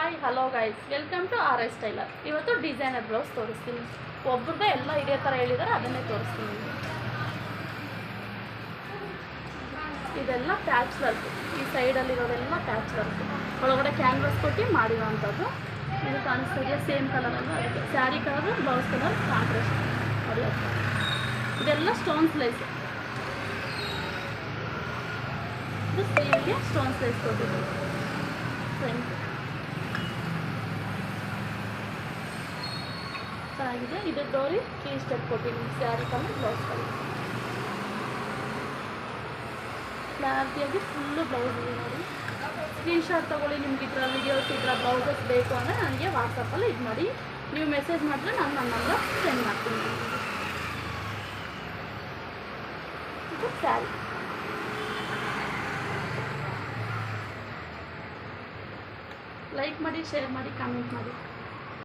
Hi hello guys, welcome to R S tailor. ಇವತ್ತು designer blouse ತೋರಿಸ್ತೀನಿ. ಒಬ್ಬರದ್ದೇ ಎಲ್ಲ ಇದೇ ಥರ ಹೇಳಿದ್ದಾರೆ, ಅದನ್ನೇ ತೋರಿಸ್ತೀನಿ. ಇದೆಲ್ಲ ಪ್ಯಾಚ್ ವರ್ಕ್, ಈ ಸೈಡಲ್ಲಿರೋದೆಲ್ಲ ಪ್ಯಾಚ್ ವರ್ಕ್, ಒಳಗಡೆ ಕ್ಯಾನ್ವಾಸ್ ಕೊಟ್ಟು ಮಾಡಿರೋವಂಥದ್ದು. ಇದು ಕಾಣಿಸ್ತಿದೆಯಾ, ಸೇಮ್ ಕಲರನ್ನು, ಅದಕ್ಕೆ sari colour blouse colour contrast ನೋಡಿ. ಇದೆಲ್ಲ ಸ್ಟೋನ್ಸ್ ಲೇಸ್, ಇದು ಸ್ಲೀವ್ಗೆ ಸ್ಟೋನ್ಸ್ ಲೇಸ್ ಕೊಟ್ಟಿದ್ದೀವಿ. ಫ್ರಂಟ್ ಚೆನ್ನಾಗಿದೆ. ಇದು ಡೋರಿ 3 ಸ್ಟೆಪ್ ಕೊಟ್ಟಿದ್ದೀನಿ. ಸ್ಯಾರಿ ಕಲರ್ ಬ್ಲೌಸ್ ಕಲರ್ ಕ್ಲಾರಿಟಿಯಾಗಿ ಫುಲ್ಲು ಬ್ಲೌಸ್ ಇದೆ ನೋಡಿ. ಸ್ಕ್ರೀನ್ಶಾಟ್ ತೊಗೊಳ್ಳಿ. ನಿಮ್ಗೆ ಈ ಥರ ವಿಡಿಯೋಸ್, ಈ ಥರ ಬ್ಲೌಸಸ್ ಬೇಕು ಅಂದರೆ ನನಗೆ ವಾಟ್ಸಪ್ಪಲ್ಲಿ ಇದು ಮಾಡಿ, ನೀವು ಮೆಸೇಜ್ ಮಾಡಿದ್ರೆ ನಾನು ನನ್ನ ನಂಬರ್ ಸೆಂಡ್ ಮಾಡ್ತೀನಿ. ಇದು ಸ್ಯಾರಿ. ಲೈಕ್ ಮಾಡಿ, ಶೇರ್ ಮಾಡಿ, ಕಾಮೆಂಟ್ ಮಾಡಿ.